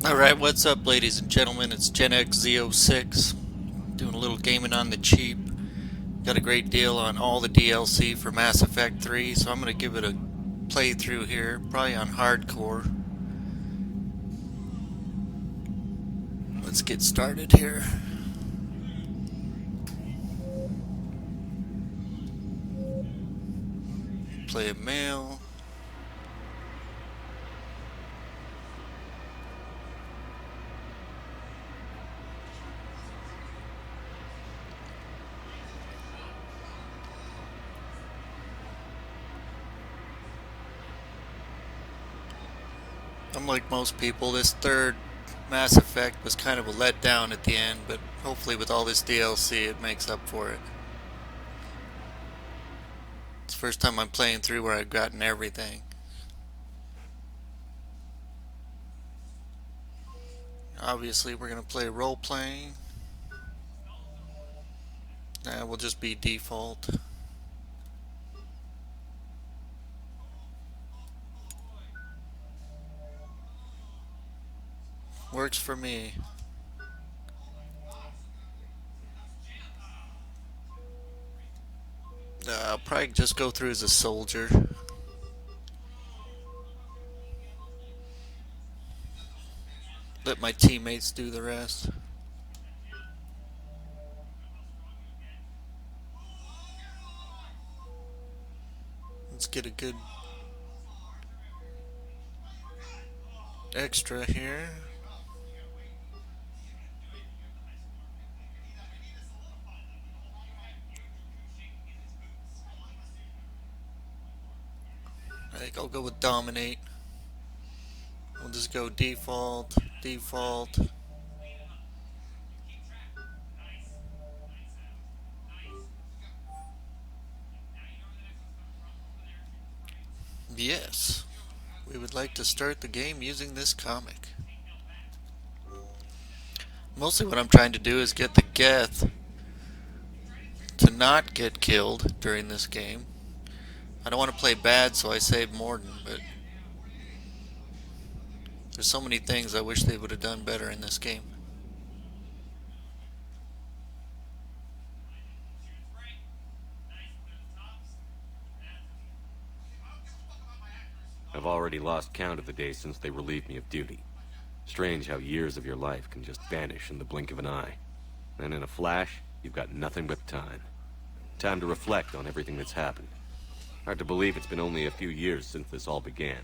Alright, what's up, ladies and gentlemen? It's Gen X Z06, doing a little gaming on the cheap. Got a great deal on all the DLC for Mass Effect 3, so I'm going to give it a playthrough here, probably on hardcore. Let's get started here. Play a male. Unlike most people, this third Mass Effect was kind of a letdown at the end, but hopefully with all this DLC it makes up for it. It's the first time I'm playing through where I've gotten everything. Obviously we're going to play role-playing. We'll just be default. Works for me. I'll probably just go through as a soldier. Let my teammates do the rest. Let's get a good extra here. I think I'll go with dominate. We'll just go default, default. Yes, we would like to start the game using this comic. Mostly what I'm trying to do is get the Geth to not get killed during this game. I don't want to play bad, so I saved Morden, but there's so many things I wish they would have done better in this game. I've already lost count of the days since they relieved me of duty. Strange how years of your life can just vanish in the blink of an eye. And in a flash, you've got nothing but time. Time to reflect on everything that's happened. Hard to believe it's been only a few years since this all began.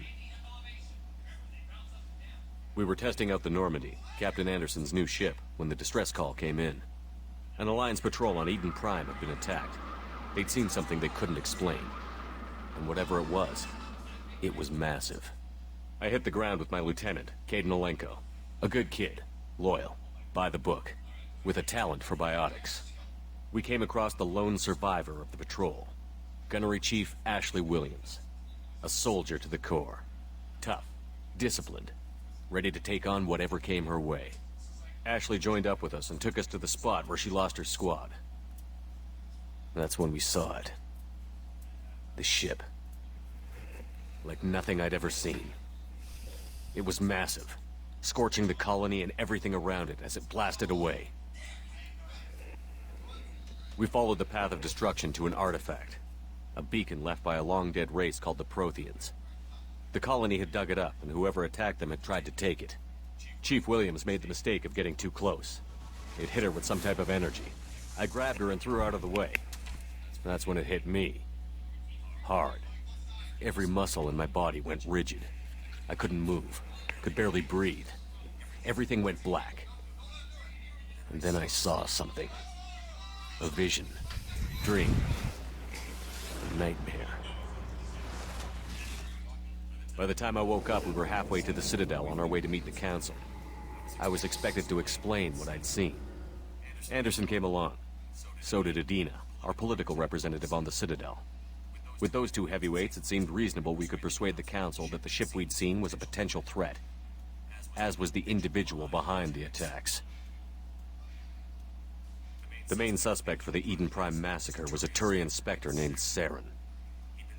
We were testing out the Normandy, Captain Anderson's new ship, when the distress call came in. An Alliance patrol on Eden Prime had been attacked. They'd seen something they couldn't explain. And whatever it was massive. I hit the ground with my lieutenant, Caden Olenko. A good kid, loyal, by the book, with a talent for biotics. We came across the lone survivor of the patrol, Gunnery Chief Ashley Williams. A soldier to the core. Tough, disciplined, ready to take on whatever came her way. Ashley joined up with us and took us to the spot where she lost her squad. That's when we saw it. The ship. Like nothing I'd ever seen. It was massive, scorching the colony and everything around it as it blasted away. We followed the path of destruction to an artifact, a beacon left by a long-dead race called the Protheans. The colony had dug it up, and whoever attacked them had tried to take it. Chief Williams made the mistake of getting too close. It hit her with some type of energy. I grabbed her and threw her out of the way. That's when it hit me. Hard. Every muscle in my body went rigid. I couldn't move, could barely breathe. Everything went black. And then I saw something. A vision. Dream. A nightmare. By the time I woke up, we were halfway to the Citadel on our way to meet the Council. I was expected to explain what I'd seen. Anderson came along. So did Adina, our political representative on the Citadel. With those two heavyweights, it seemed reasonable we could persuade the Council that the ship we'd seen was a potential threat, as was the individual behind the attacks. The main suspect for the Eden Prime massacre was a Turian Spectre named Saren.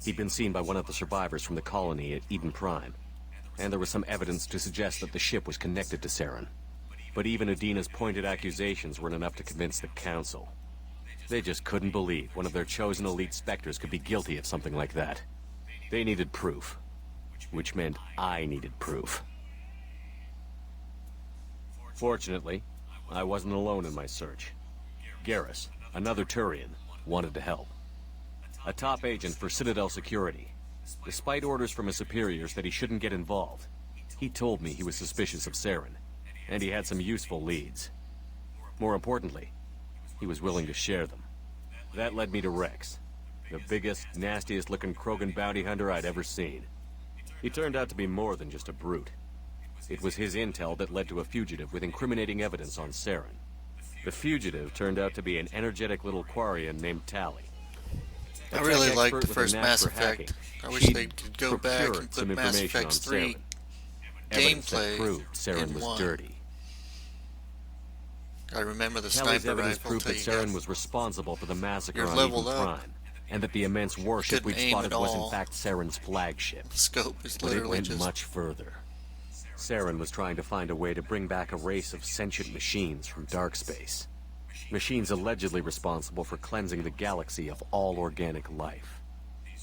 He'd been seen by one of the survivors from the colony at Eden Prime, and there was some evidence to suggest that the ship was connected to Saren. But even Udina's pointed accusations weren't enough to convince the Council. They just couldn't believe one of their chosen elite Spectres could be guilty of something like that. They needed proof, which meant I needed proof. Fortunately, I wasn't alone in my search. Garrus, another Turian, wanted to help. A top agent for Citadel Security. Despite orders from his superiors that he shouldn't get involved, he told me he was suspicious of Saren, and he had some useful leads. More importantly, he was willing to share them. That led me to Rex, the biggest, nastiest-looking Krogan bounty hunter I'd ever seen. He turned out to be more than just a brute. It was his intel that led to a fugitive with incriminating evidence on Saren. The fugitive turned out to be an energetic little Quarian named Tali. I really liked the first Mass Effect. I wish they could go back and put Mass Effect 3 gameplay Saren in was one. dirty. I remember the Tali's sniper evidence rifle proved that till you Saren was responsible for the massacre You're on leveled Eden up. Prime, and that the immense warship Couldn't we'd aim spotted at was in all. fact Saren's flagship. the scope is But it literally went just much further. Saren was trying to find a way to bring back a race of sentient machines from dark space. Machines allegedly responsible for cleansing the galaxy of all organic life.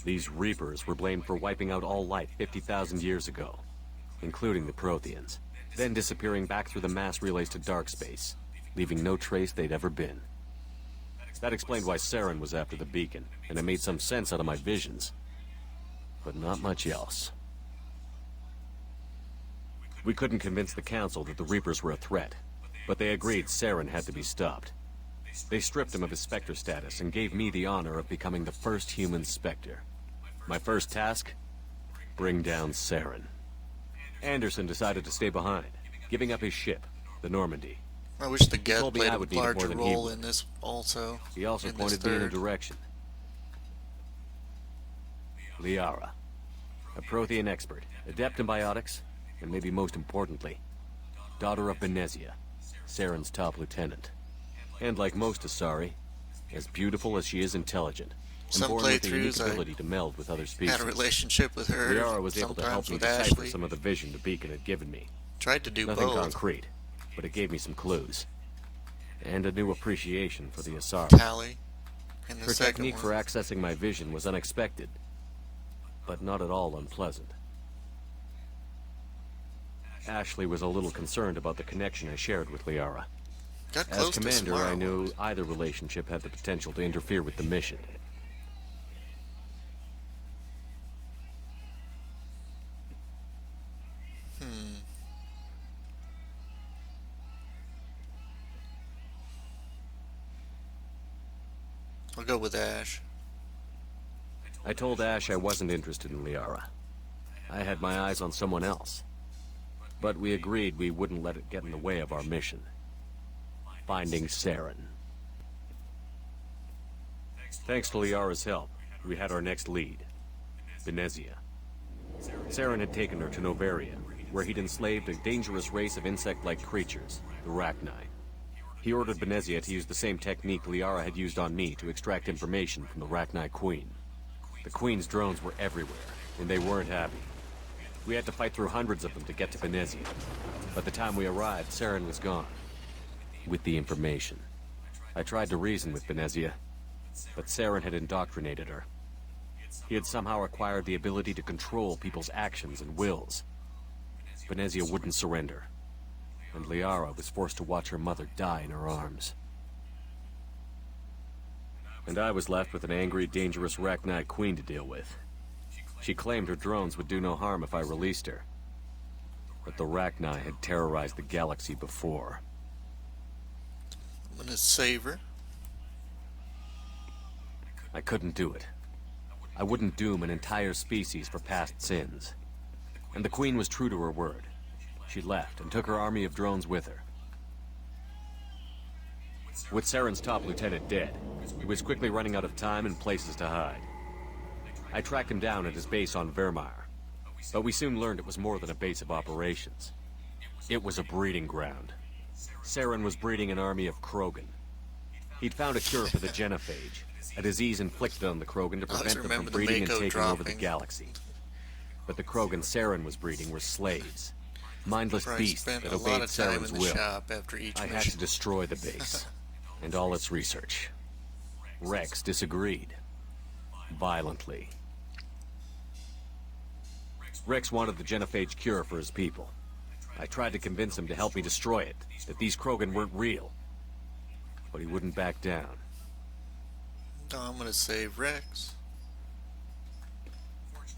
These Reapers were blamed for wiping out all life 50,000 years ago, including the Protheans, then disappearing back through the mass relays to dark space, leaving no trace they'd ever been. That explained why Saren was after the beacon, and it made some sense out of my visions. But not much else. We couldn't convince the Council that the Reapers were a threat, but they agreed Saren had to be stopped. They stripped him of his Spectre status and gave me the honor of becoming the first human Spectre. My first task? Bring down Saren. Anderson decided to stay behind, giving up his ship, the Normandy. I wish the Geth told me played I a would need it more larger than he role would. in this also. He also in this pointed me in a third. direction. Liara. A Prothean expert, adept in biotics, and maybe most importantly, daughter of Benezia, Saren's top lieutenant. And like most Asari, as beautiful as she is intelligent, and Some born with the unique playthroughs, I ability to meld with other species. Had a relationship with her. Liara was able to help sometimes me with decipher Ashley. some of the vision the beacon had given me. Tried to do Nothing both. concrete, but it gave me some clues. And a new appreciation for the Asari. Tally. In the Her second technique one. for accessing my vision was unexpected, but not at all unpleasant. Ashley was a little concerned about the connection I shared with Liara. Got As close to commander, I Smile. knew either relationship had the potential to interfere with the mission. I'll go with Ash. I told Ash I wasn't interested in Liara. I had my eyes on someone else. But we agreed we wouldn't let it get in the way of our mission. Finding Saren. Thanks to Liara's help, we had our next lead. Benezia. Saren had taken her to Novaria, where he'd enslaved a dangerous race of insect-like creatures, the Rachni. He ordered Benezia to use the same technique Liara had used on me to extract information from the Rachni Queen. The Queen's drones were everywhere, and they weren't happy. We had to fight through hundreds of them to get to Benezia. By the time we arrived, Saren was gone. With the information. I tried to reason with Benezia, but Saren had indoctrinated her. He had somehow acquired the ability to control people's actions and wills. Benezia wouldn't surrender, and Liara was forced to watch her mother die in her arms. And I was left with an angry, dangerous Rachni Queen to deal with. She claimed her drones would do no harm if I released her. But the Rachni had terrorized the galaxy before. I'm gonna save her. I couldn't do it. I wouldn't doom an entire species for past sins. And the Queen was true to her word. She left and took her army of drones with her. With Saren's top lieutenant dead, he was quickly running out of time and places to hide. I tracked him down at his base on Vermeer, but we soon learned it was more than a base of operations. It was a breeding ground. Saren was breeding an army of Krogan. He'd found a cure for the genophage, a disease inflicted on the Krogan to I always prevent them from remember the breeding and Mako taking over the dropping. galaxy. But the Krogan Saren was breeding were slaves. Mindless Probably beasts spent that a lot obeyed of time Saren's in the will. shop after each I had mission. to destroy the base and all its research. Rex disagreed. Violently. Rex wanted the genophage cure for his people. I tried to convince him to help me destroy it, that these Krogan weren't real. But he wouldn't back down. No, I'm gonna save Rex.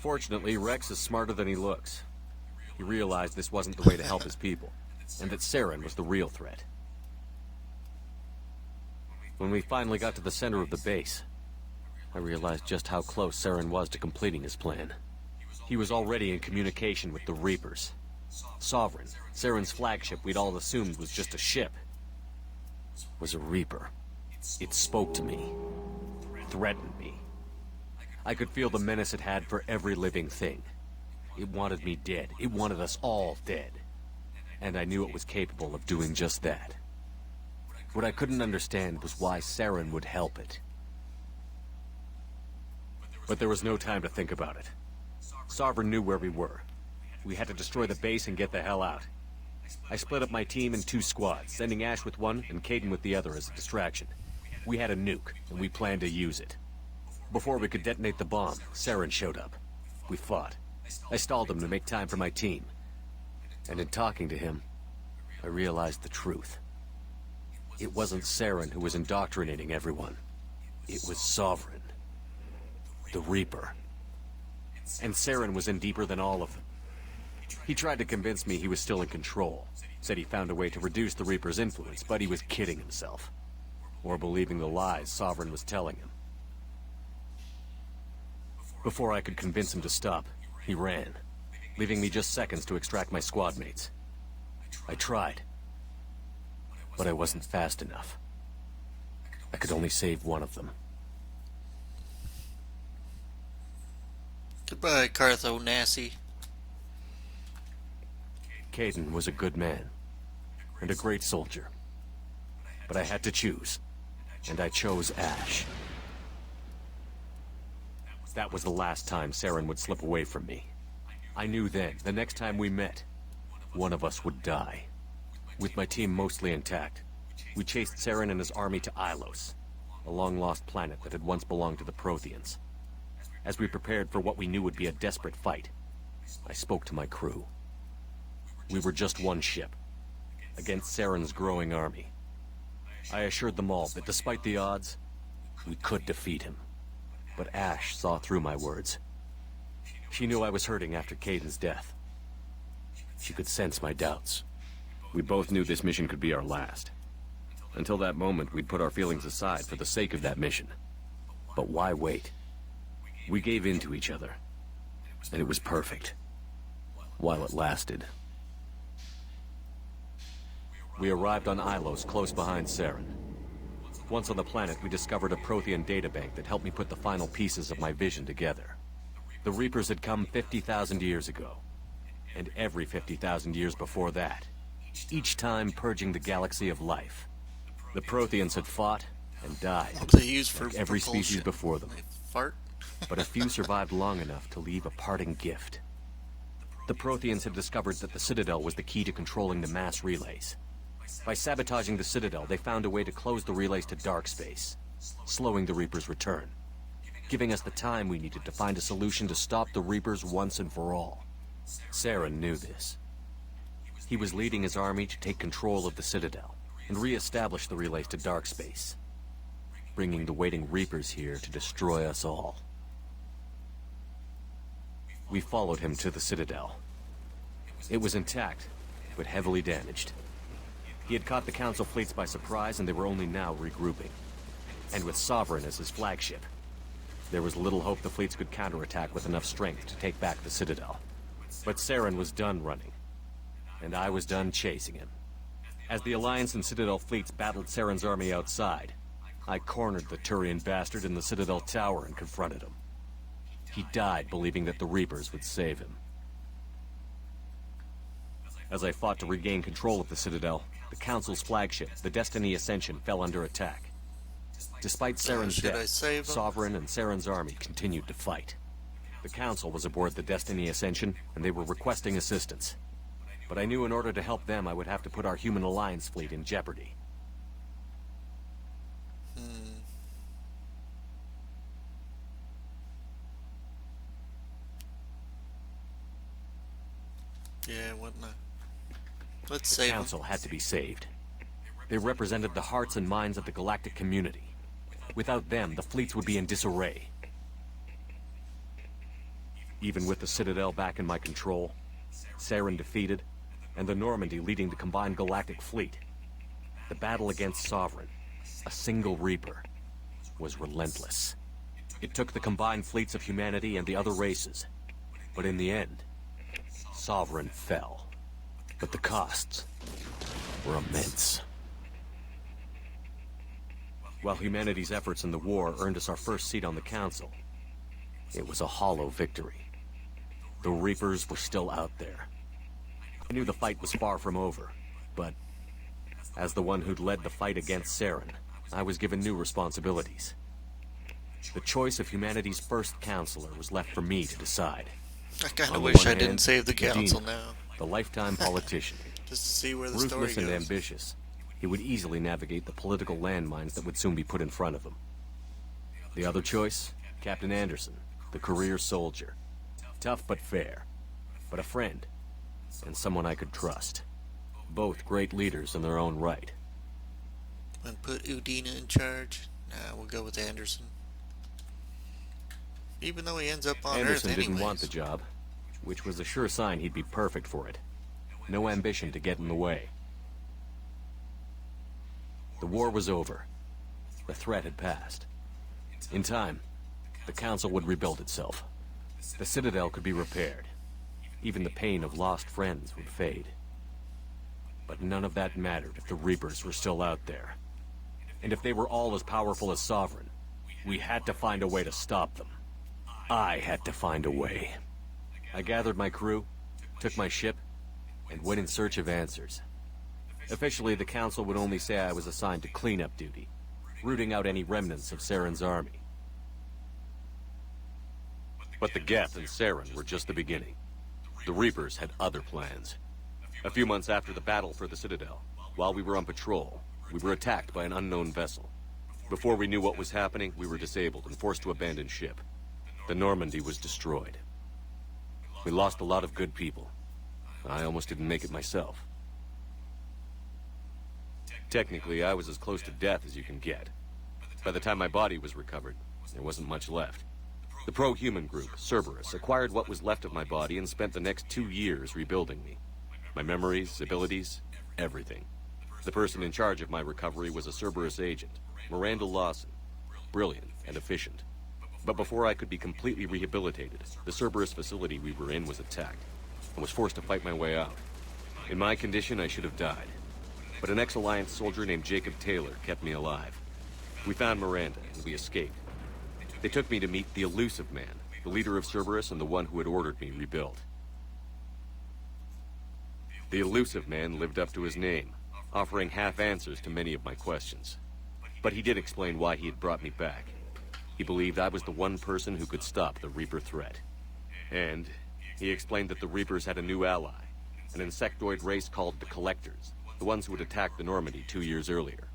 Fortunately, Rex is smarter than he looks. He realized this wasn't the way to help his people, and that Saren was the real threat. When we finally got to the center of the base, I realized just how close Saren was to completing his plan. He was already in communication with the Reapers. Sovereign, Saren's flagship we'd all assumed was just a ship, was a Reaper. It spoke to me, threatened me. I could feel the menace it had for every living thing. It wanted me dead. It wanted us all dead. And I knew it was capable of doing just that. What I couldn't understand was why Saren would help it. But there was no time to think about it. Sovereign knew where we were. We had to destroy the base and get the hell out. I split up my team in 2 squads, sending Ash with one and Caden with the other as a distraction. We had a nuke, and we planned to use it. Before we could detonate the bomb, Saren showed up. We fought. I stalled him to make time for my team. And in talking to him, I realized the truth. It wasn't Saren who was indoctrinating everyone. It was Sovereign. The Reaper. And Saren was in deeper than all of them. He tried to convince me he was still in control. Said he found a way to reduce the Reaper's influence, but he was kidding himself. Or believing the lies Sovereign was telling him. Before I could convince him to stop, he ran, leaving me just seconds to extract my squad mates. I tried, but I wasn't fast enough. I could only save one of them. Goodbye, Cartho Nassi. Caden was a good man, and a great soldier. But I had to choose, and I chose Ash. That was the last time Saren would slip away from me. I knew then, the next time we met, one of us would die. With my team mostly intact, we chased Saren and his army to Ilos, a long-lost planet that had once belonged to the Protheans. As we prepared for what we knew would be a desperate fight, I spoke to my crew. We were just one ship, against Saren's growing army. I assured them all that despite the odds, we could defeat him. But Ash saw through my words. She knew I was hurting after Caden's death. She could sense my doubts. We both knew this mission could be our last. Until that moment, we'd put our feelings aside for the sake of that mission. But why wait? We gave in to each other. And it was perfect. While it lasted. We arrived on Ilos, close behind Saren. Once on the planet, we discovered a Prothean databank that helped me put the final pieces of my vision together. The Reapers had come 50,000 years ago, and every 50,000 years before that, each time purging the galaxy of life. The Protheans had fought and died, What they use for like every propulsion? species before them. They fart? But a few survived long enough to leave a parting gift. The Protheans had discovered that the Citadel was the key to controlling the mass relays. By sabotaging the Citadel, they found a way to close the relays to dark space, slowing the Reapers' return, giving us the time we needed to find a solution to stop the Reapers once and for all. Saren knew this. He was leading his army to take control of the Citadel and re-establish the relays to dark space, bringing the waiting Reapers here to destroy us all. We followed him to the Citadel. It was intact, but heavily damaged. He had caught the Council fleets by surprise, and they were only now regrouping. And with Sovereign as his flagship, there was little hope the fleets could counterattack with enough strength to take back the Citadel. But Saren was done running, and I was done chasing him. As the Alliance and Citadel fleets battled Saren's army outside, I cornered the Turian bastard in the Citadel tower and confronted him. He died believing that the Reapers would save him. As I fought to regain control of the Citadel, the Council's flagship, the Destiny Ascension, fell under attack. Despite Saren's Should I death, save him? Sovereign and Saren's army continued to fight. The Council was aboard the Destiny Ascension, and they were requesting assistance. But I knew in order to help them, I would have to put our human alliance fleet in jeopardy. Yeah, whatnot. Let's save The Council had to be saved. They represented the hearts and minds of the galactic community. Without them, the fleets would be in disarray. Even with the Citadel back in my control, Saren defeated, and the Normandy leading the combined galactic fleet, the battle against Sovereign, a single Reaper, was relentless. It took the combined fleets of humanity and the other races, but in the end, Sovereign fell. But the costs were immense. While humanity's efforts in the war earned us our first seat on the Council, it was a hollow victory. The Reapers were still out there. I knew the fight was far from over, but as the one who'd led the fight against Saren, I was given new responsibilities. The choice of humanity's first counselor was left for me to decide. I kind On of the wish one I didn't hand, save the council Medina, now. the lifetime politician. Just to see where the story Ruthless and goes. ambitious, he would easily navigate the political landmines that would soon be put in front of him. The other choice? Captain Anderson, the career soldier. Tough but fair, but a friend, and someone I could trust. Both great leaders in their own right. And put Udina in charge? Nah, we'll go with Anderson. Even though he ends up on Anderson Earth didn't anyways. want the job, which was a sure sign he'd be perfect for it. No ambition to get in the way. The war was over. The threat had passed. In time, the Council would rebuild itself. The Citadel could be repaired. Even the pain of lost friends would fade. But none of that mattered if the Reapers were still out there. And if they were all as powerful as Sovereign, we had to find a way to stop them. I had to find a way. I gathered my crew, took my ship, and went in search of answers. Officially, the Council would only say I was assigned to cleanup duty, rooting out any remnants of Saren's army. But the Geth and Saren were just the beginning. The Reapers had other plans. A few months after the battle for the Citadel, while we were on patrol, we were attacked by an unknown vessel. Before we knew what was happening, we were disabled and forced to abandon ship. The Normandy was destroyed. We lost a lot of good people. I almost didn't make it myself. Technically, I was as close to death as you can get. By the time my body was recovered, there wasn't much left. The pro-human group, Cerberus, acquired what was left of my body and spent the next 2 years rebuilding me. My memories, abilities, everything. The person in charge of my recovery was a Cerberus agent, Miranda Lawson. Brilliant and efficient. But before I could be completely rehabilitated, the Cerberus facility we were in was attacked. I was forced to fight my way out. In my condition, I should have died. But an ex-Alliance soldier named Jacob Taylor kept me alive. We found Miranda, and we escaped. They took me to meet the Elusive Man, the leader of Cerberus and the one who had ordered me rebuilt. The Elusive Man lived up to his name, offering half answers to many of my questions. But he did explain why he had brought me back. He believed I was the one person who could stop the Reaper threat. And he explained that the Reapers had a new ally, an insectoid race called the Collectors, the ones who had attacked the Normandy 2 years earlier.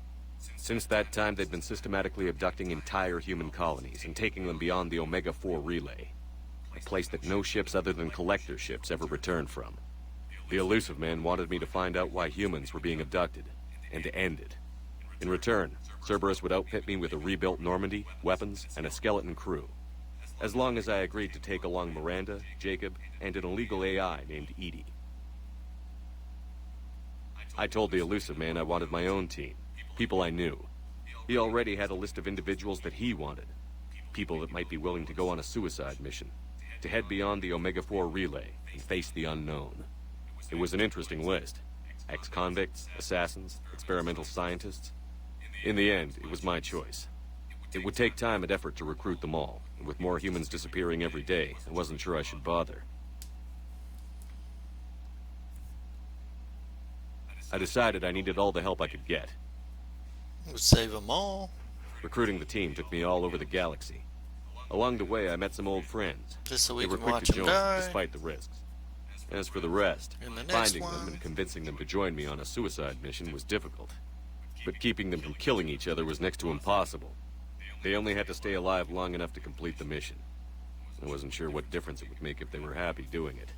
Since that time, they'd been systematically abducting entire human colonies and taking them beyond the Omega-4 relay, a place that no ships other than Collector ships ever returned from. The Elusive Man wanted me to find out why humans were being abducted, and to end it. In return, Cerberus would outfit me with a rebuilt Normandy, weapons, and a skeleton crew. As long as I agreed to take along Miranda, Jacob, and an illegal AI named Edie. I told the Elusive Man I wanted my own team, people I knew. He already had a list of individuals that he wanted, people that might be willing to go on a suicide mission, to head beyond the Omega-4 relay and face the unknown. It was an interesting list. Ex-convicts, assassins, experimental scientists. In the end, it was my choice. It would take time and effort to recruit them all, and with more humans disappearing every day, I wasn't sure I should bother. I decided I needed all the help I could get. We'll save them all. Recruiting the team took me all over the galaxy. Along the way, I met some old friends. Just so we They were can quick watch to him join, die. despite the risks. As for the rest, In the next finding one. them and convincing them to join me on a suicide mission was difficult. But keeping them from killing each other was next to impossible. They only had to stay alive long enough to complete the mission. I wasn't sure what difference it would make if they were happy doing it.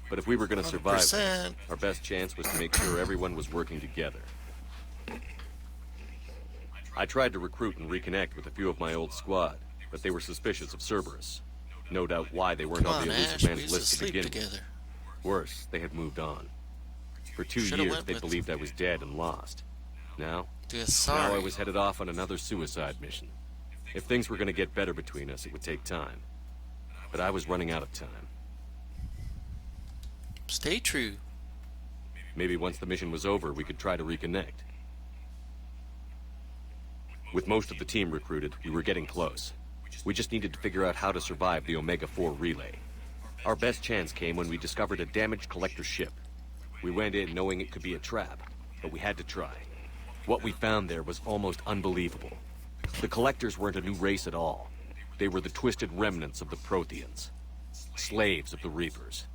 But if we were going to survive this, 100%. our best chance was to make sure everyone was working together. I tried to recruit and reconnect with a few of my old squad, but they were suspicious of Cerberus. No doubt why they weren't Come on on, the Ash, elusive we man's used to list to sleep begin together. with. Worse, they had moved on. For 2 Shoulda years, went they with- believed I was dead and lost. Now I Sorry. was headed off on another suicide mission. If things were going to get better between us, it would take time. But I was running out of time. Stay true. Maybe once the mission was over, we could try to reconnect. With most of the team recruited, we were getting close. We just needed to figure out how to survive the Omega-4 relay. Our best chance came when we discovered a damaged collector ship. We went in knowing it could be a trap, but we had to try. What we found there was almost unbelievable. The collectors weren't a new race at all. They were the twisted remnants of the Protheans, slaves of the Reapers,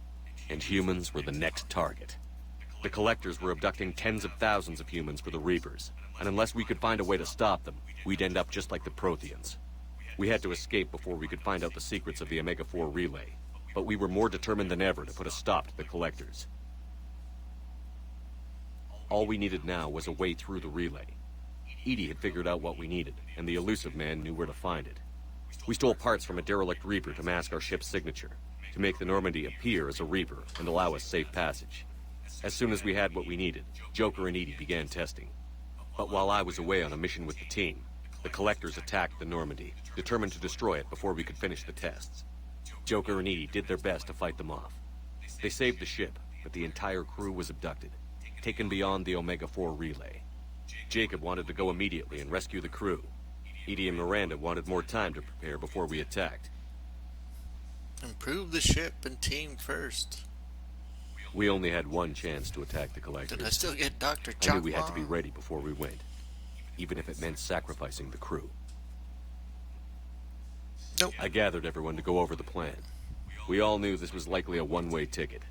and humans were the next target. The collectors were abducting tens of thousands of humans for the Reapers, and unless we could find a way to stop them, we'd end up just like the Protheans. We had to escape before we could find out the secrets of the Omega-4 relay, but we were more determined than ever to put a stop to the collectors. All we needed now was a way through the relay. Edie had figured out what we needed, and the elusive man knew where to find it. We stole parts from a derelict Reaper to mask our ship's signature, to make the Normandy appear as a Reaper and allow us safe passage. As soon as we had what we needed, Joker and Edie began testing. But while I was away on a mission with the team, the collectors attacked the Normandy, determined to destroy it before we could finish the tests. Joker and Edie did their best to fight them off. They saved the ship, but the entire crew was abducted, taken beyond the Omega-4 relay. Jacob wanted to go immediately and rescue the crew. Edie and Miranda wanted more time to prepare before we attacked. Improve the ship and team first. We only had one chance to attack the collectors. Did I still get Dr. I Chuck? knew we had to be ready before we went, even if it meant sacrificing the crew. Nope. I gathered everyone to go over the plan. We all knew this was likely a one-way ticket.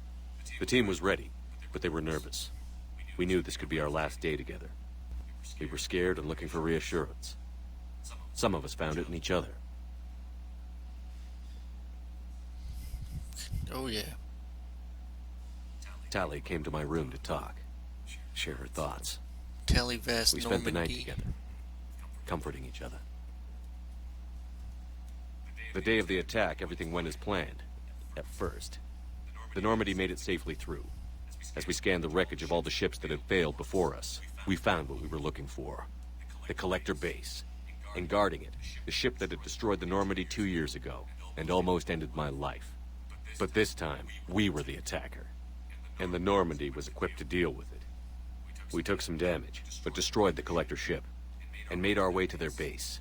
The team was ready, but they were nervous. We knew this could be our last day together. We were scared and looking for reassurance. Some of us found it in each other. Oh yeah. Tally came to my room to talk, share her thoughts. Tally Vest We spent the night Normandy. together, comforting each other. The day of the attack, everything went as planned. At first. The Normandy made it safely through. As we scanned the wreckage of all the ships that had failed before us, we found what we were looking for. The Collector base. And guarding it, the ship that had destroyed the Normandy 2 years ago, and almost ended my life. But this time, we were the attacker. And the Normandy was equipped to deal with it. We took some damage, but destroyed the Collector ship, and made our way to their base.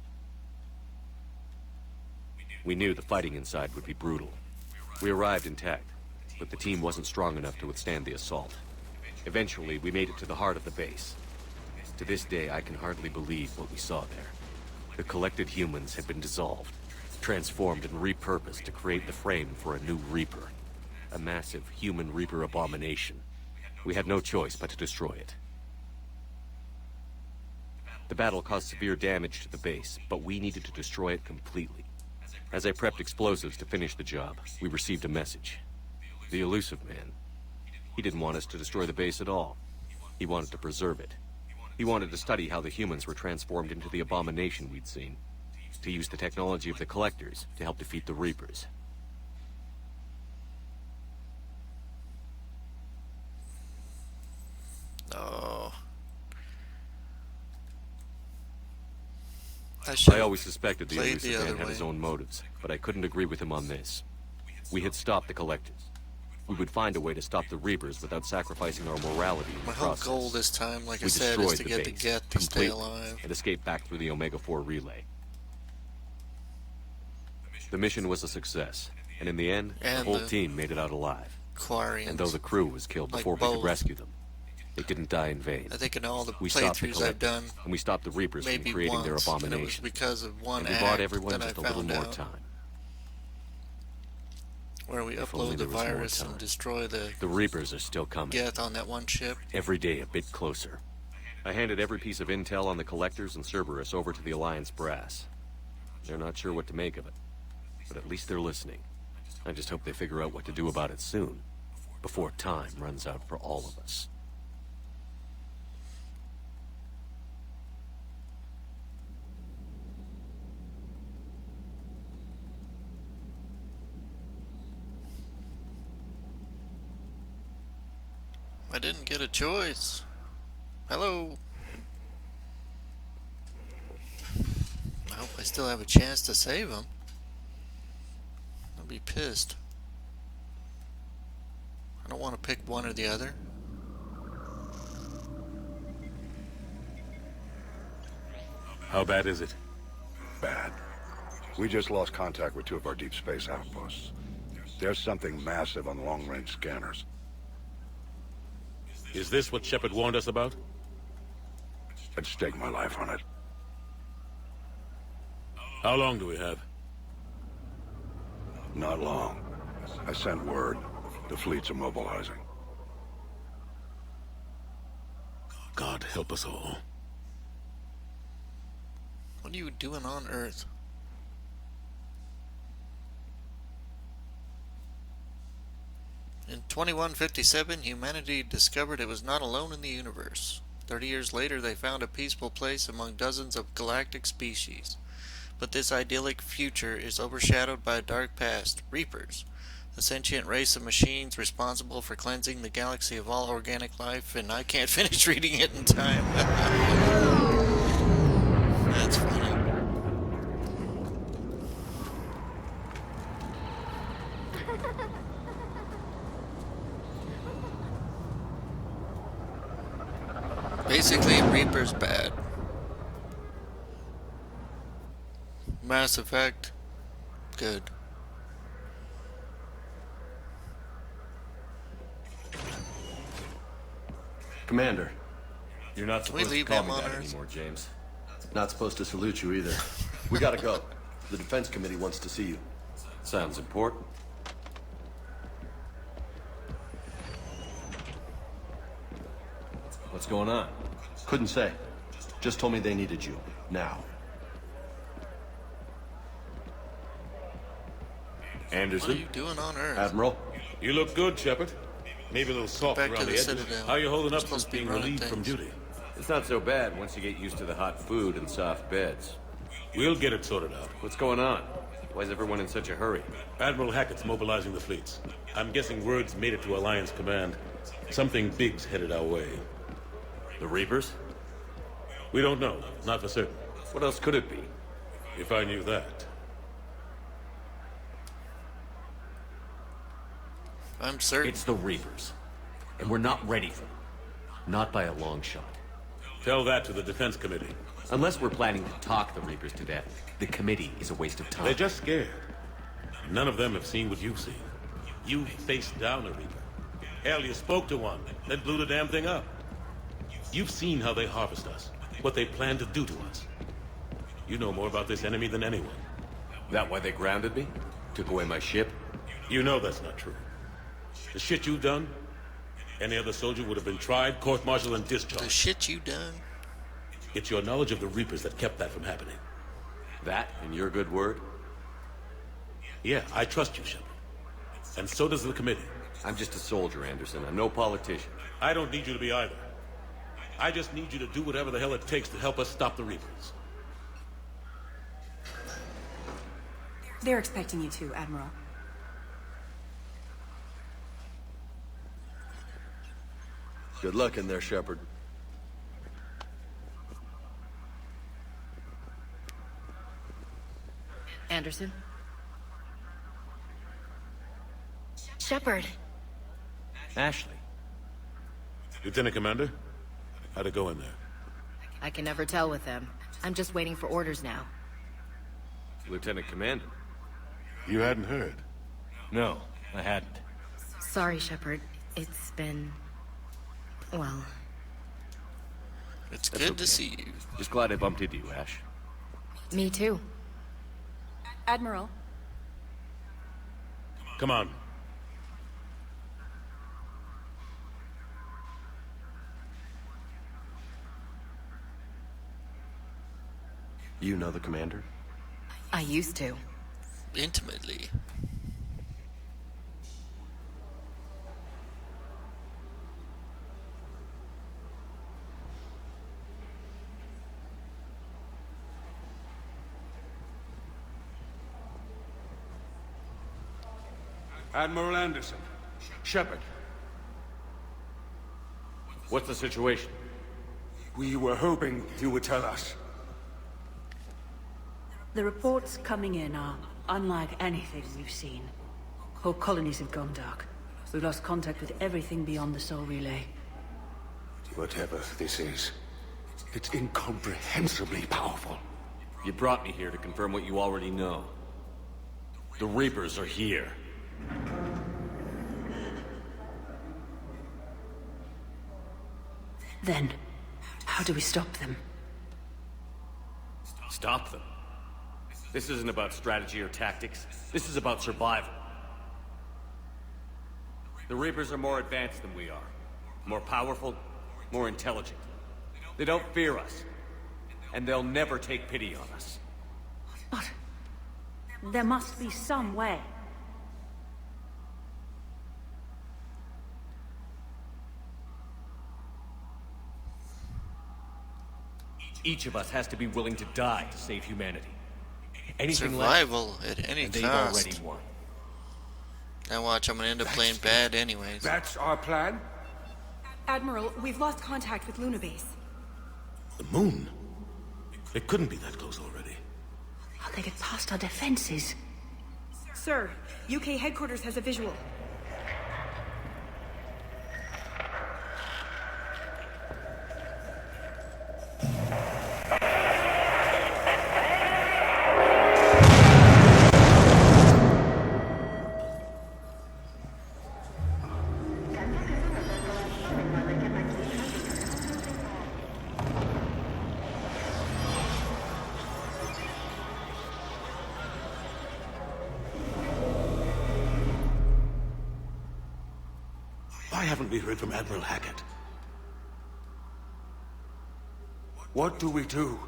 We knew the fighting inside would be brutal. We arrived intact, but the team wasn't strong enough to withstand the assault. Eventually, we made it to the heart of the base. To this day, I can hardly believe what we saw there. The collected humans had been dissolved, transformed and repurposed to create the frame for a new Reaper. A massive human Reaper abomination. We had no choice but to destroy it. The battle caused severe damage to the base, but we needed to destroy it completely. As I prepped explosives to finish the job, we received a message. The elusive man. He didn't want us to destroy the base at all. He wanted to preserve it. He wanted to study how the humans were transformed into the abomination we'd seen. To use the technology of the Collectors to help defeat the Reapers. Oh. I always suspected the played elusive the man other had his way. own motives, but I couldn't agree with him on this. We had stopped the Collectors. We would find a way to stop the Reapers without sacrificing our morality in the My whole process. goal this time, like I We said, is destroyed to the get the base Geth to stay completely alive. and escape back through the Omega-4 relay. The mission was a success, and in the end, the And whole the team made it out alive. Quarians. And though the crew was killed Like before we both. could rescue them, They didn't die in vain. I think in all the We stopped the playthroughs I've done, Collectors, and we stopped the Reapers from maybe creating their once, and it was abomination. because of one And we bought act everyone that I just a little found more out, time. where we If only upload the there was more virus time. and destroy the The Reapers are still coming. Geth on that one ship. Every day a bit closer. I handed every piece of intel on the Collectors and Cerberus over to the Alliance brass. They're not sure what to make of it, but at least they're listening. I just hope they figure out what to do about it soon, before time runs out for all of us. I didn't get a choice. Hello. I hope I still have a chance to save him. I'll be pissed. I don't want to pick one or the other. How bad is it? Bad. We just lost contact with 2 of our deep space outposts. There's something massive on the long-range scanners. Is this what Shepard warned us about? I'd stake my life on it. How long do we have? Not long. I sent word. The fleets are mobilizing. God help us all. What are you doing on Earth? In 2157, humanity discovered it was not alone in the universe. 30 years later, they found a peaceful place among dozens of galactic species. But this idyllic future is overshadowed by a dark past, Reapers, a sentient race of machines responsible for cleansing the galaxy of all organic life, and I can't finish reading it in time. That's funny. Basically, Reaper's bad. Mass Effect, good. Commander, You're not Can we supposed to leave call him me on that Earth? anymore, James. not supposed to salute you either. We gotta go. The Defense Committee wants to see you. Sounds important. What's going on? Couldn't say. Just told me they needed you. Now. What are Anderson? you doing on Earth? Admiral, You look good, Shepard. Maybe a little soft back around to the the edges. Citadel. How you holding We're up since supposed to be being running relieved from things. duty? It's not so bad once you get used to the hot food and soft beds. We'll get it sorted out. What's going on? Why is everyone in such a hurry? Admiral Hackett's mobilizing the fleets. I'm guessing word's made it to Alliance Command. Something big's headed our way. The Reapers? We don't know. Not for certain. What else could it be? If I knew that. I'm certain. It's the Reapers. And we're not ready for them. Not by a long shot. Tell that to the Defense Committee. Unless we're planning to talk the Reapers to death, the committee is a waste of time. They're just scared. None of them have seen what you've seen. You faced down a Reaper. Hell, you spoke to one, then blew the damn thing up. You've seen how they harvest us, what they plan to do to us. You know more about this enemy than anyone. That why they grounded me? Took away my ship? You know that's not true. The shit you've done, any other soldier would have been tried, court-martialed, and The discharged. shit you done. It's your knowledge of the Reapers that kept that from happening. That, and your good word? Yeah, I trust you, Shepard. And so does the committee. I'm just a soldier, Anderson. I'm no politician. I don't need you to be either. I just need you to do whatever the hell it takes to help us stop the Reapers. They're expecting you to, Admiral. good luck in there, Shepard. Anderson? Shepard. Ashley. Lieutenant Commander, how'd it go in there? I can never tell with them. I'm just waiting for orders now. Lieutenant Commander. You hadn't heard. No, I hadn't. Sorry, Shepard. It's been... well, It's That's good to okay. see you. Just glad I bumped into you, Ash. Me too. Admiral, Come on. You know the commander? I used to. Intimately. Admiral Anderson. Shepard. What's the situation? We were hoping you would tell us. The reports coming in are unlike anything we've seen. Whole colonies have gone dark. We've lost contact with everything beyond the Soul Relay. Whatever this is, it's incomprehensibly powerful. You brought me here to confirm what you already know. The Reapers are here. Then, how do we stop them? Stop them. This isn't about strategy or tactics. This is about survival. The Reapers are more advanced than we are. More powerful, more intelligent. They don't fear us. And they'll never take pity on us. But there must be some way. Each of us has to be willing to die to save humanity. Anything Survival at any less, they've cost. already won. Now watch, I'm gonna end up playing bad anyways. That's our plan? Admiral, we've lost contact with Luna Base. The moon? It couldn't be that close already. How they get past our defenses? Sir, UK headquarters has a visual. Why haven't we heard from Admiral Hackett? What do we do?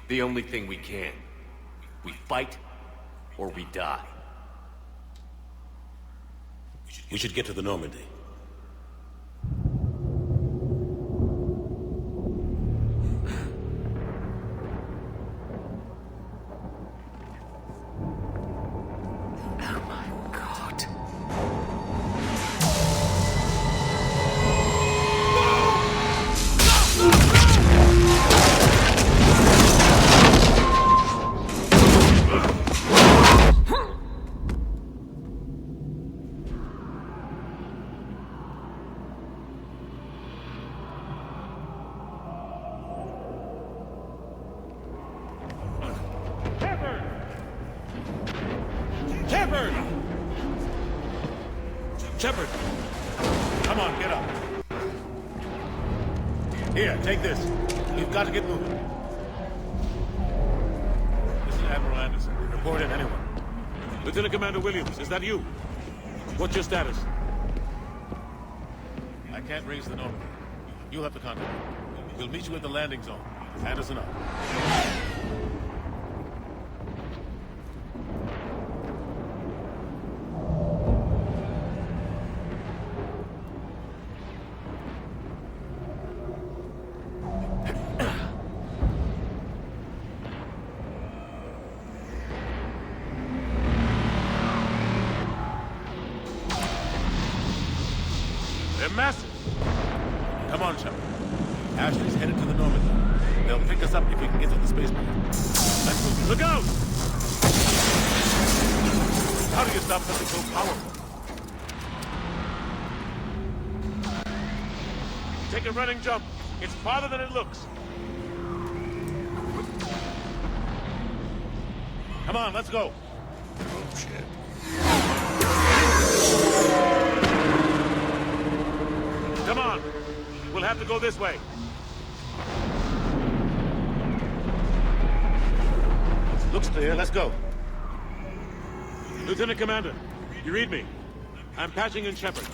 The only thing we can. We fight, or we die. We should get to the Normandy. Oh my God. Shepard! Shepard! Come on, get up. Here, take this. We've got to get moving. This is Admiral Anderson. Report in, anyone. Lieutenant Commander Williams, is that you? What's your status? I can't raise the Normandy. You'll have to contact me. We'll meet you at the landing zone. Anderson up. They're massive. Come on, Shepard. Ashley's headed to the Normandy. They'll pick us up if we can get to the spaceport. Let's move. Look out! How do you stop something so powerful? Take a running jump. It's farther than it looks. Come on, let's go. Oh shit. Come on. We'll have to go this way. Looks clear. Let's go. Lieutenant Commander, you read me? I'm patching in Shepard.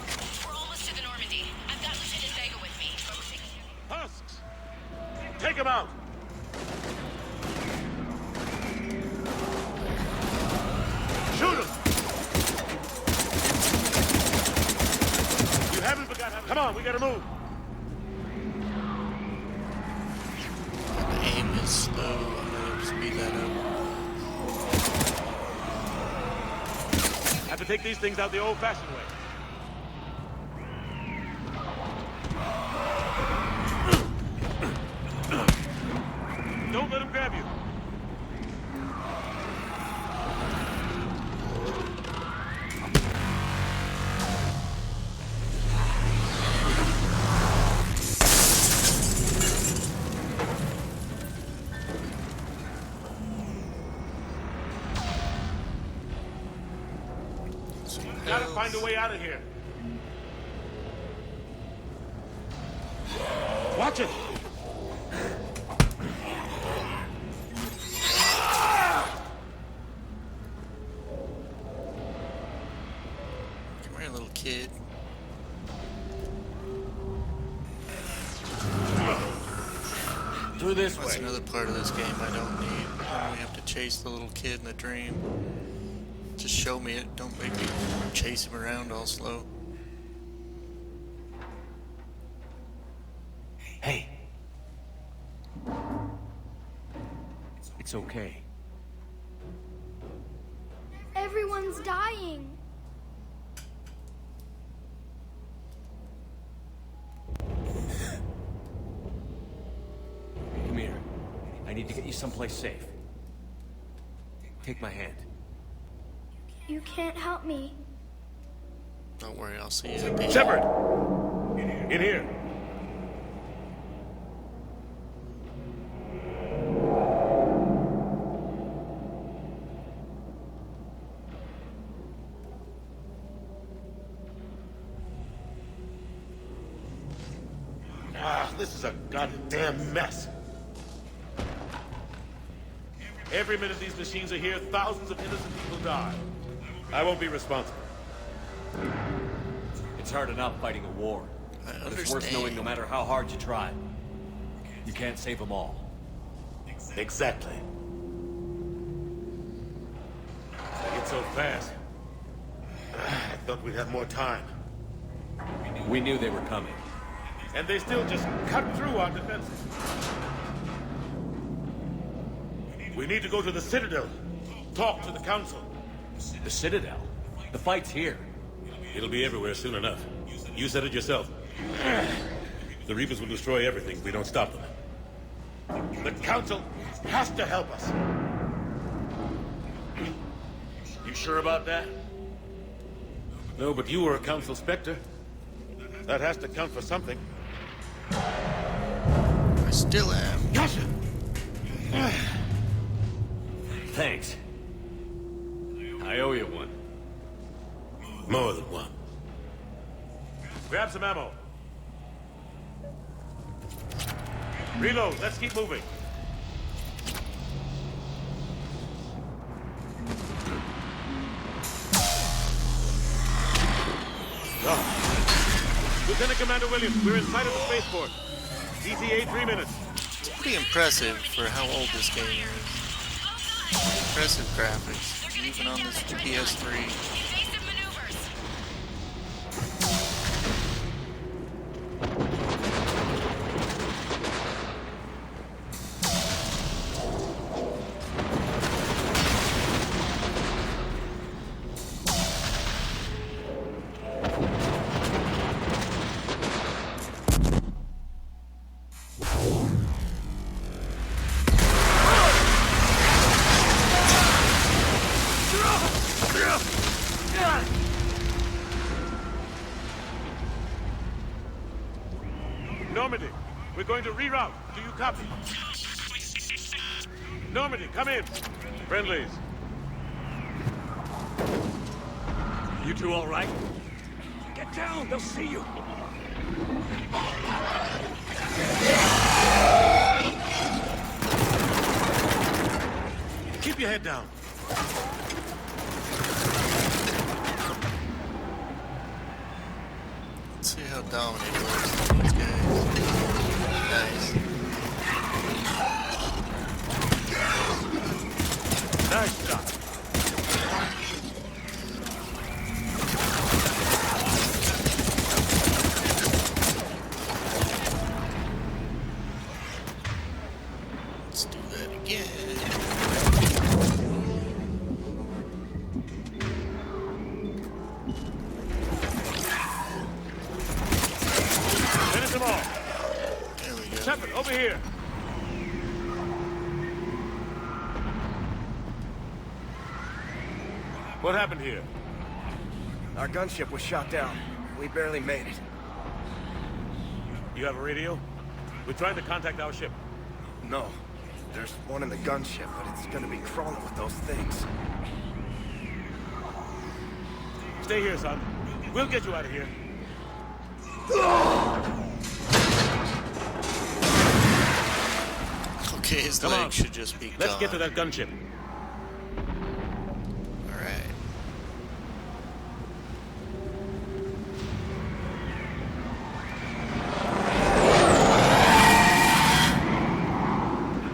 We're almost to the Normandy. I've got Lieutenant Vega with me. Husks! Take him out! Shoot him! You haven't forgot how... Come on, we gotta move! The aim is slow. I'm gonna speed that up. Have to take these things out the old-fashioned way. Don't let him grab you. Gotta find a way out of here. Watch it! Come here, little kid. Through this That's way. another part of this game I don't need. I only have to chase the little kid in the dream. Just show me it. Don't make me chase him around all slow. Hey. It's okay. Everyone's dying. Come here. I need to get you someplace safe. Take my hand. You can't help me. Don't worry, I'll see you at the Shepard! In here. This is a goddamn mess. Every minute these machines are here, thousands of innocent people die. I won't be responsible. It's hard enough fighting a war. But it's worth knowing no matter how hard you try, you can't save them all. Exactly. They get so fast. I thought we'd have more time. We knew they were coming. And they still just cut through our defenses. We need to go to the Citadel. Talk to the Council. The Citadel? The fight's here. It'll be everywhere soon enough. You said it yourself. The Reapers will destroy everything if we don't stop them. The Council has to help us. You sure about that? No, but you were a Council Spectre. That has to count for something. I still am. Gotcha! Thanks. I owe you one. More than one. Grab some ammo. Reload. Let's keep moving. Lieutenant Commander Williams, we're in sight of the spaceport. ETA 3 minutes. Pretty impressive for how old this game is. Impressive graphics, even on this PS3. Evasive maneuvers. Normandy, we're going to reroute. Do you copy? Normandy, come in. Friendlies. You two all right? Get down, they'll see you. Keep your head down. Let's see how dominant he looks on these guys. Nice. Nice shot. Let's do that again. Finish them all. There we go. Shepard, over here. What happened here? Our gunship was shot down. We barely made it. You have a radio? We're trying to contact our ship. No. There's one in the gunship, but it's gonna be crawling with those things. Stay here, son. We'll get you out of here. Okay, his Come leg on. should just be Let's gone. get to that gunship. Alright.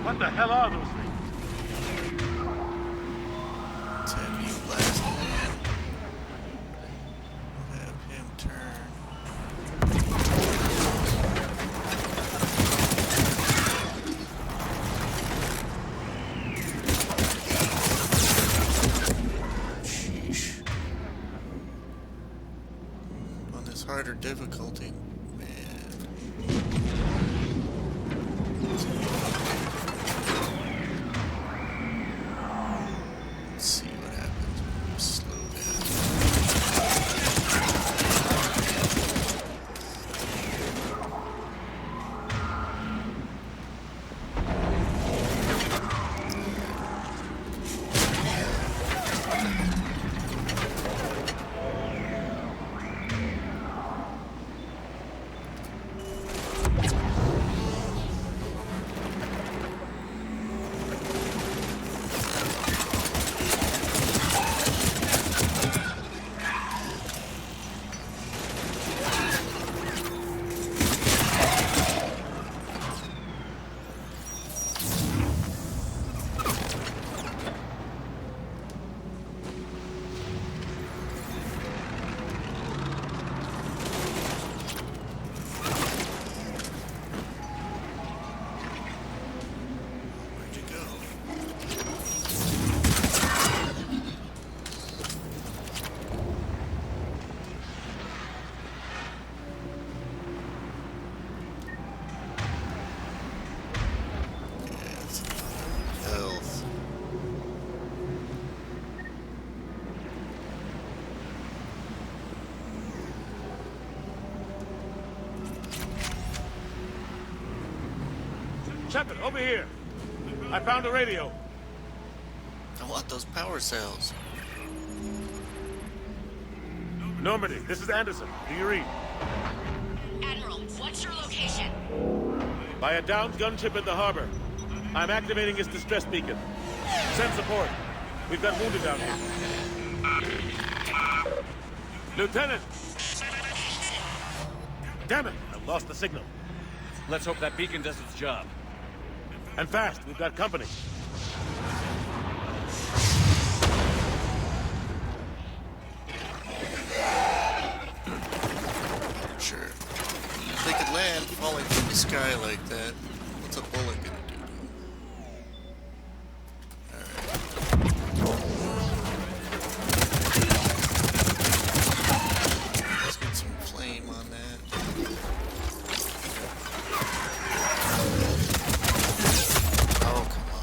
What the hell are those things? Let's have you blast him. Have him turn. Sheesh. On this harder difficulty, man. Let's see what happens when we slow down. Where'd you go? Yes. Health. Shepard, over here. I found a radio. I want those power cells. Normandy, this is Anderson. Do you read? Admiral, what's your location? By a downed gunship in the harbor. I'm activating its distress beacon. Send support. We've got wounded down here. Lieutenant! Damn it! I've lost the signal. Let's hope that beacon does its job. And fast. We've got company. Sure. If they could land falling from the sky like that, what's a bullet gonna do to them? Alright. Let's get some flame on that. Oh, come on.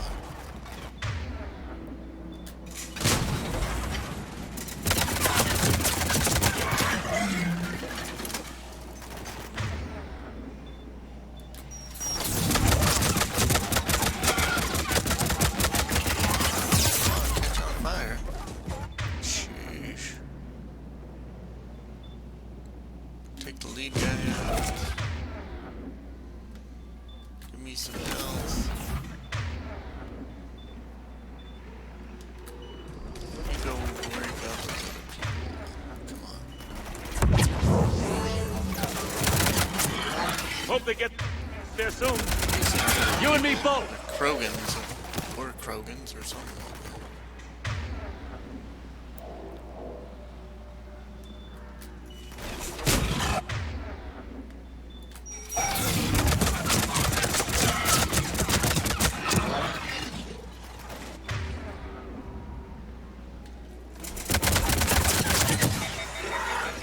Give me some health. You go worry about the... Come on. Hope they get there soon. You and me both. Krogans or Krogans or something.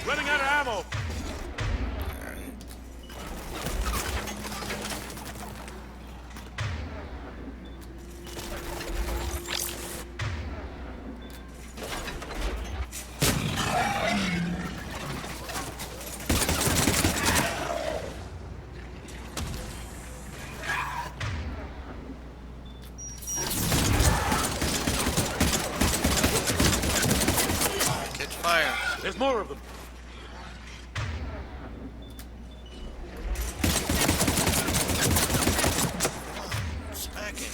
Running out of ammo. Catch fire. There's more of them. Smack him.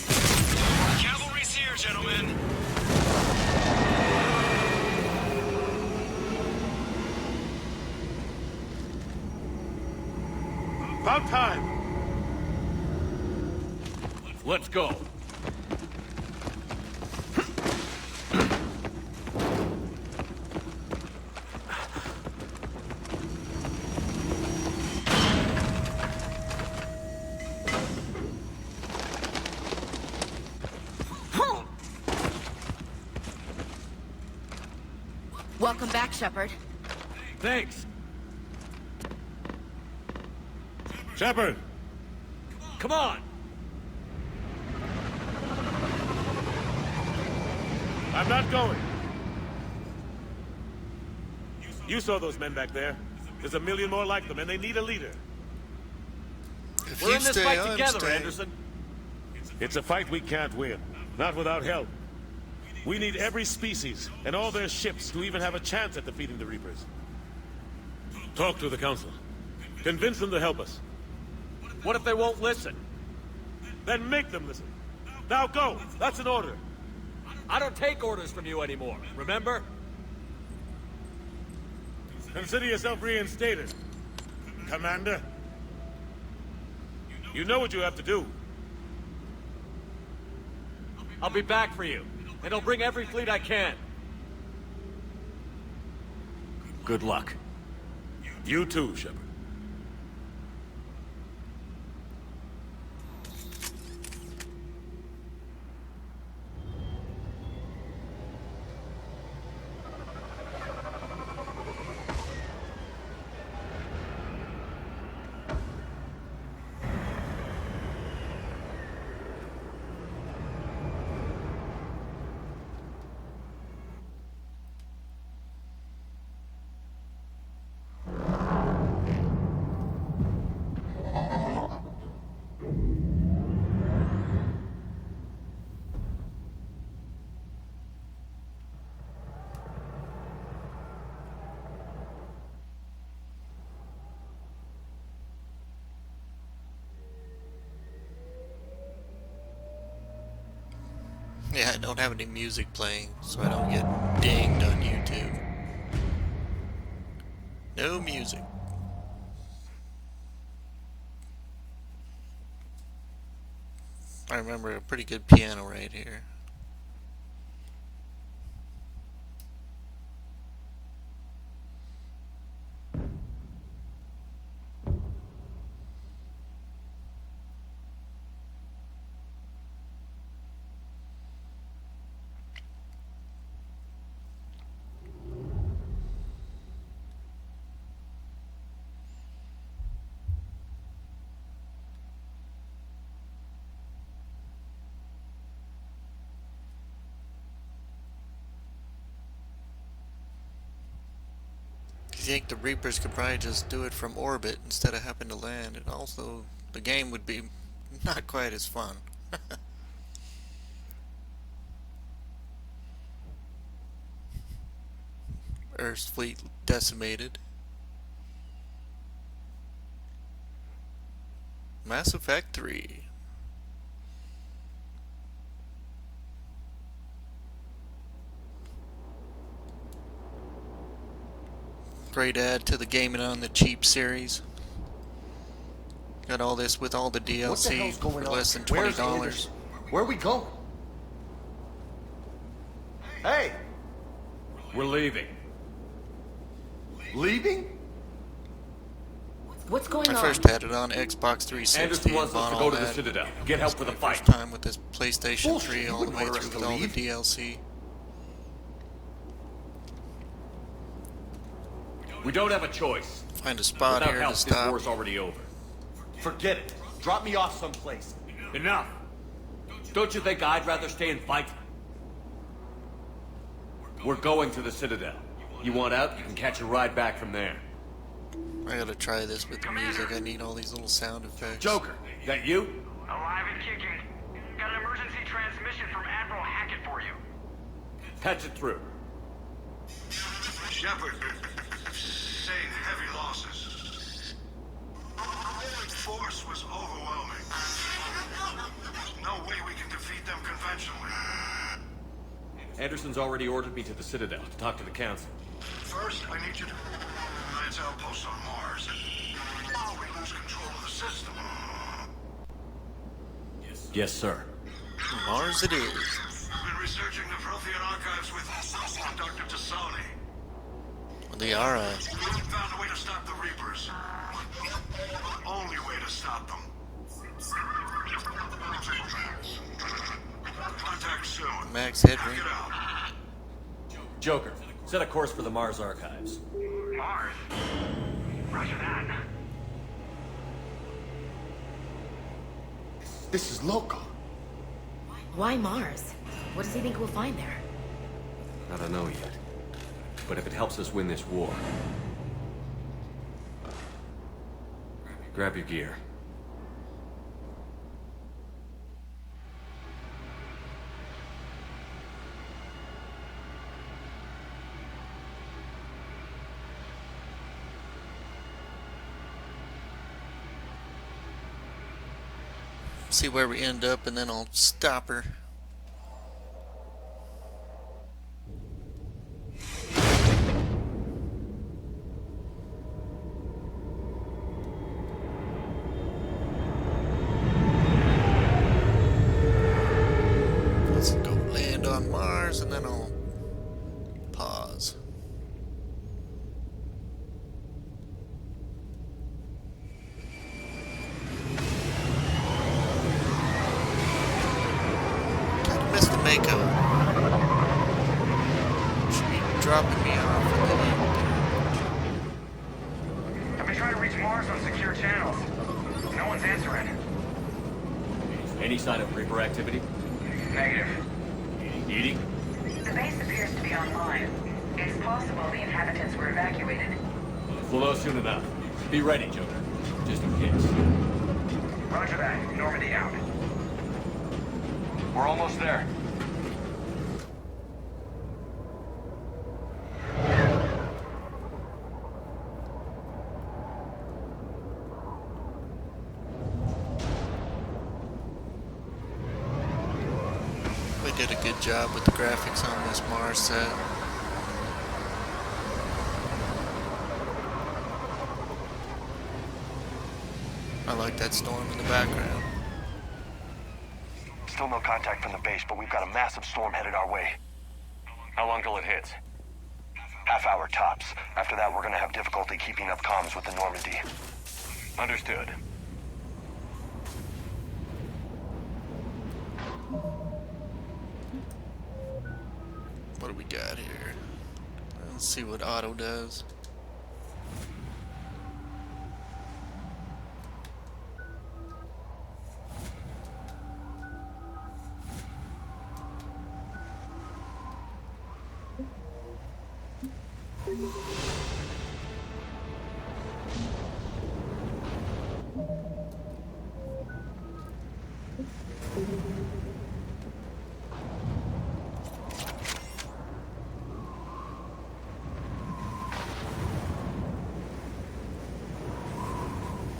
Cavalry's here, gentlemen. About time. Let's go. Welcome back, Shepard. Thanks. Shepard. Come on. I'm not going. You saw those men back there. There's a million more like them, and they need a leader. If We're you in this stay, fight I'm together, staying. Anderson. It's a fight we can't win. Not without help. We need every species and all their ships to even have a chance at defeating the Reapers. Talk to the Council. Convince them to help us. What if they won't listen? Then make them listen. Now go! That's an order. I don't take orders from you anymore, remember? Consider yourself reinstated. Commander. You know what you have to do. I'll be back for you, and I'll bring every fleet I can. Good luck. You too, Shepard. Yeah, I don't have any music playing, so I don't get dinged on YouTube. No music. I remember a pretty good piano right here. You think the Reapers could probably just do it from orbit instead of having to land, and also the game would be not quite as fun. Earth's fleet decimated. Mass Effect 3. Great add to the Gaming on the Cheap series. Got all this with all the DLC for less than $20. Where are we going? Hey! We're leaving. Leaving? What's going on? I first had it on Xbox 360 Anderson wants and us bought to all go to the that. Citadel. Get help for the fight. First time with this PlayStation Bullshit, 3 you all the wouldn't way want us through to with all the leave. DLC. We don't have a choice. Find a spot Without here help, to this stop. war's already over. Forget it. Drop me off someplace. Enough! Don't you think I'd rather stay and fight? We're going to the Citadel. You want out, you can catch a ride back from there. I gotta try this with the music. I need all these little sound effects. Joker, that you? Alive and kicking. Got an emergency transmission from Admiral Hackett for you. Patch it through. Shepard, sustained heavy losses. Force was overwhelming. There's no way we can defeat them conventionally. Anderson's already ordered me to the Citadel to talk to the Council. First, I need you to Alliance outpost on Mars. Now we lose control of the system. Yes, sir. Mars it is. I've been researching the Prothean archives with Dr. Tassoni. They are We haven't found a way to stop the Reapers. The only way to stop them. Contact soon. Max Headroom. Get out. Joker, set a course for the Mars archives. Mars? Roger that. This is local. Why Mars? What does he think we'll find there? I don't know yet. But if it helps us win this war... Grab your gear. See where we end up, and then I'll stop her. Let's go land on Mars, and then I'll pause. Mr. Mako should be dropping me off and then I've been trying to reach Mars on secure channels. No one's answering. Any sign of Reaper activity? Negative. Eating? The base appears to be online. It's possible the inhabitants were evacuated. We'll know soon enough. Be ready, Joker. Just in case. Roger that. Normandy out. We're almost there. they did a good job with the graphics on this Mars set. I like that storm in the background. Still no contact from the base, but we've got a massive storm headed our way. How long till it hits? Half hour tops. After that, we're gonna have difficulty keeping up comms with the Normandy. Understood. What do we got here? Let's see what Otto does.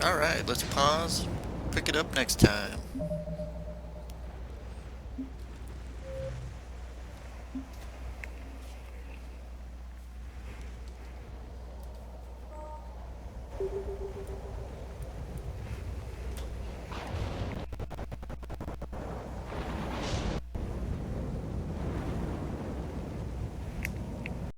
Alright, let's pause. Pick it up next time.